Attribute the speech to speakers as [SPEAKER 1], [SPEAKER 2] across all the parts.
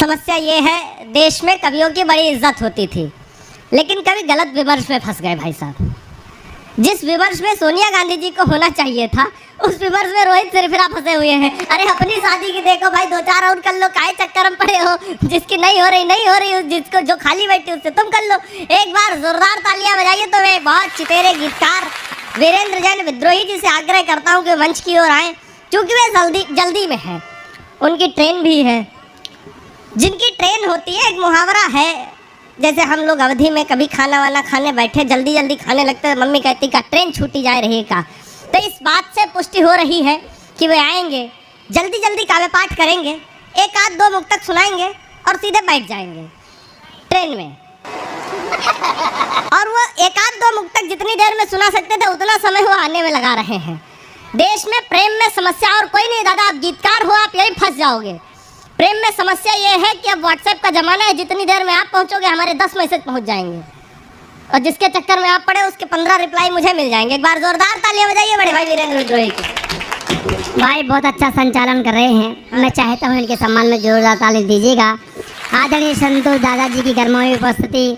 [SPEAKER 1] समस्या ये है, देश में कवियों की बड़ी इज्जत होती थी, लेकिन कभी गलत विमर्श में फंस गए भाई साहब। जिस विमर्श में सोनिया गांधी जी को होना चाहिए था, उस विमर्श में रोहित सिरफिरा फंसे हुए हैं। अरे अपनी शादी की देखो भाई, 2-4 राउंड कर लो, काहे चक्कर में पड़े हो? जिसकी नहीं हो रही, जिसको जो खाली बैठी उससे तुम कर लो। एक बार जोरदार तालियां बजाइए तो मैं बहुत चितेरे गीतकार वीरेंद्र जैन विद्रोही जी से आग्रह करता हूँ कि मंच की ओर आए, क्योंकि वे जल्दी में है, उनकी ट्रेन भी है। जिनकी ट्रेन होती है, एक मुहावरा है, जैसे हम लोग अवधि में कभी खाना वाना खाने बैठे, जल्दी खाने लगते हैं, मम्मी कहती का ट्रेन छूटी जाए रहेगा। तो इस बात से पुष्टि हो रही है कि वे आएंगे, जल्दी काव्य पाठ करेंगे, एक आध दो मुक्तक सुनाएंगे और सीधे बैठ जाएंगे ट्रेन में। और वो एक आध दो मुक्तक जितनी देर में सुना सकते थे, उतना समय वो आने में लगा रहे हैं। देश में प्रेम में समस्या और कोई नहीं दादा, आप गीतकार हो, आप यही फंस जाओगे। प्रेम में समस्या ये है कि अब व्हाट्सएप का ज़माना है, जितनी देर में आप पहुंचोगे हमारे 10 मैसेज पहुंच जाएंगे, और जिसके चक्कर में आप पड़े उसके 15 रिप्लाई मुझे मिल जाएंगे। एक बार जोरदार तालियां बजाइए बड़े भाई वीरेंद्र विद्रोही के।
[SPEAKER 2] भाई बहुत अच्छा संचालन कर रहे हैं, मैं चाहता हूँ इनके सम्मान में जोरदार ताली दीजिएगा। आदरणीय संतोष दादाजी की गर्माई उपस्थिति,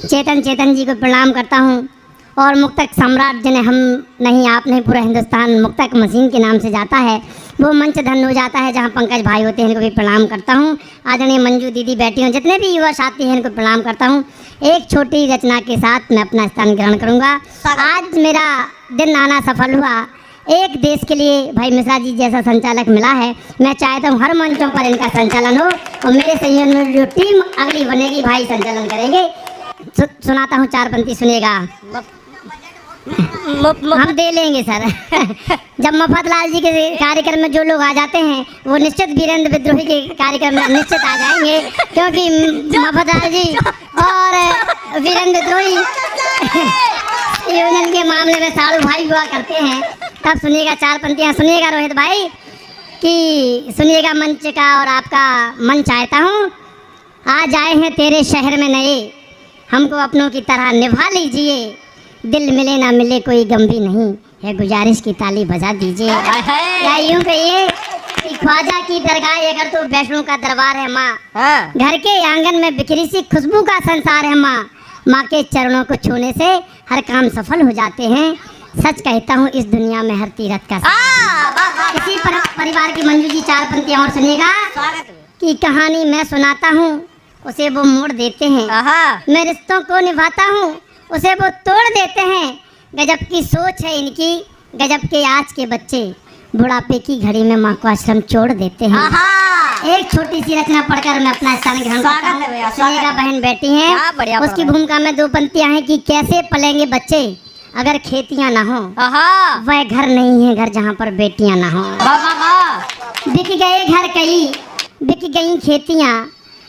[SPEAKER 2] चेतन जी को प्रणाम करता हूँ। और मुक्तक सम्राट जिन्हें हम नहीं, आप नहीं, पूरा हिंदुस्तान मुक्तक मशीन के नाम से जाता है, वो मंच धन्य हो जाता है जहाँ पंकज भाई होते हैं, इनको भी प्रणाम करता हूँ। आदरणीय मंजू दीदी बैठी हूँ, जितने भी युवा साथी हैं इनको प्रणाम करता हूँ। एक छोटी रचना के साथ मैं अपना स्थान ग्रहण करूँगा। आज मेरा दिन आना सफल हुआ, एक देश के लिए भाई मिश्रा जी जैसा संचालक मिला है। मैं चाहता हूँ हर मंचों पर इनका संचालन हो, और मेरे संयोजन में जो टीम अगली बनेगी भाई संचालन करेंगे। सुनाता हूँ 4 पंक्ति, सुनेगा। हम दे लेंगे सर। जब मफतलाल जी के कार्यक्रम में जो लोग आ जाते हैं, वो निश्चित वीरेंद्र विद्रोही के कार्यक्रम में निश्चित आ जाएंगे, क्योंकि मफतलाल जी और वीरेंद्र विद्रोही यूनियन के मामले में सालू भाई हुआ करते हैं। तब सुनिएगा 4 पंक्तियाँ, सुनिएगा रोहित भाई कि सुनिएगा मंच का और आपका मन चाहता हूँ। आज आए हैं तेरे शहर में नए, हमको अपनों की तरह निभा लीजिए, दिल मिले ना मिले कोई गम भी नहीं है, गुजारिश की ताली बजा दीजिए। या यूं कहिए कि ख्वाजा की दरगाह अगर तो वैष्णो का दरबार है माँ, घर के आंगन में बिखरी सी खुशबू का संसार है माँ, माँ के चरणों को छूने से हर काम सफल हो जाते हैं। सच कहता हूँ इस दुनिया में हर तीरथ का इसी परिवार की मंजू जी 4 पंक्तियाँ और सुनिएगा कि कहानी मैं सुनाता हूँ, उसे वो मोड़ देते हैं, मैं रिश्तों को निभाता हूँ, उसे वो तोड़ देते हैं। गजब की सोच है इनकी, गजब के आज के बच्चे, बुढ़ापे की घड़ी में माँ को आश्रम छोड़ देते हैं। एक छोटी सी रचना पढ़कर मैं अपना स्थान ग्रहण करता हूँ। सुनिएगा बहन बैठी हैं, उसकी भूमिका में 2 पंक्तियाँ हैं कि कैसे पलेंगे बच्चे अगर खेतियाँ ना हो, वह घर नहीं है घर जहाँ पर बेटियाँ ना हो। बिक गए घर कई, बिक गई खेतियाँ,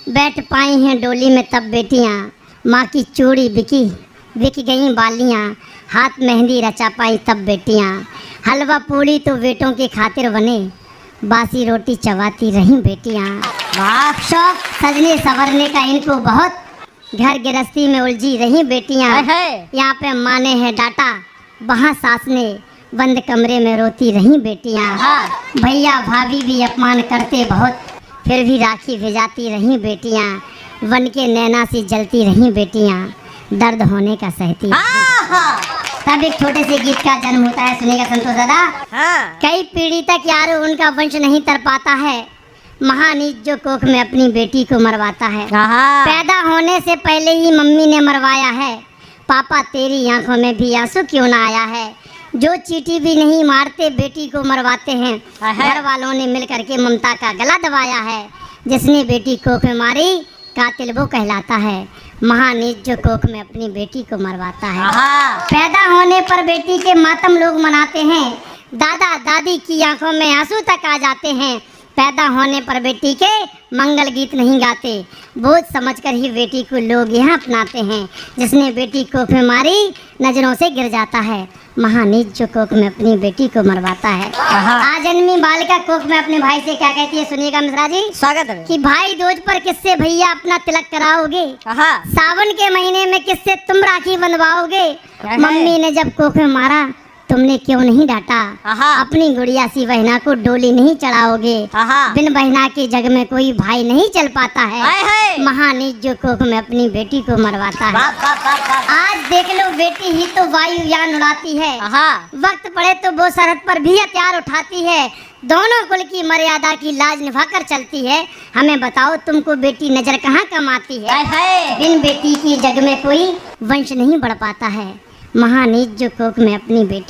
[SPEAKER 2] बैठ पाई हैं डोली में तब बेटियाँ, माँ की चूड़ी बिकी, बिक गई बालियाँ, हाथ मेहंदी रचा पाई तब बेटियाँ, हलवा पूड़ी तो बेटों की खातिर बने, बासी रोटी चबाती रहीं बेटियाँ। शौक सजने संवरने का इनको बहुत, घर गृहस्थी में उलझी रहीं बेटियाँ। यहाँ पे माँ ने है डांटा, वहाँ सास ने बंद कमरे में रोती रहीं बेटियाँ। भैया भाभी भी अपमान करते बहुत, फिर भी राखी भिजाती रहीं बेटियाँ, वन के नैना सी जलती रहीं बेटियाँ, दर्द होने का सहती। तब एक छोटे से गीत का जन्म होता है, सुनेगा संतोष दादा। कई पीढ़ी तक यार उनका वंश नहीं तर पाता है, महानीच जो कोख में अपनी बेटी को मरवाता है। पैदा होने से पहले ही मम्मी ने मरवाया है, पापा तेरी आंखों में भी आंसू क्यों ना आया है, जो चींटी भी नहीं मारते बेटी को मरवाते हैं, घर वालों ने मिल करके ममता का गला दबाया है, जिसने बेटी कोख में मारी कातिल वो कहलाता है, महानीच जो कोख में अपनी बेटी को मरवाता है। पैदा होने पर बेटी के मातम लोग मनाते हैं, दादा दादी की आंखों में आंसू तक आ जाते हैं, पैदा होने पर बेटी के मंगल गीत नहीं गाते, बोझ समझकर ही बेटी को लोग यहाँ अपनाते हैं, जिसने बेटी कोख में मारी नजरों से गिर जाता है, महानीच जो कोख में अपनी बेटी को मरवाता है। आजन्मी बालिका कोख में अपने भाई से क्या कहती है, सुनिएगा मिश्रा जी।
[SPEAKER 1] स्वागत है।
[SPEAKER 2] कि भाई दूज पर किससे भैया अपना तिलक कराओगे, सावन के महीने में किससे तुम राखी बंधवाओगे, मम्मी ने जब कोख में मारा तुमने क्यों नहीं डांटा?
[SPEAKER 1] आहा।
[SPEAKER 2] अपनी गुड़िया सी बहना को डोली नहीं चढ़ाओगे?
[SPEAKER 1] आहा।
[SPEAKER 2] बिन बहना के जग में कोई भाई नहीं चल पाता है।
[SPEAKER 1] हाय हाय।
[SPEAKER 2] महानीच जो कोख में अपनी बेटी को मरवाता है।
[SPEAKER 1] वाह वाह वाह वाह।
[SPEAKER 2] आज देख लो, बेटी ही तो वायुयान उड़ाती है।
[SPEAKER 1] आहा।
[SPEAKER 2] वक्त पड़े तो वो सरहद पर भी हथियार उठाती है। दोनों कुल की मर्यादा की लाज निभाकर चलती है। हमें बताओ, तुमको बेटी नजर कहाँ कम आती है?
[SPEAKER 1] हाय हाय।
[SPEAKER 2] बिन बेटी की जग में कोई वंश नहीं बढ़ पाता है। महानीच जो कोख में अपनी बेटी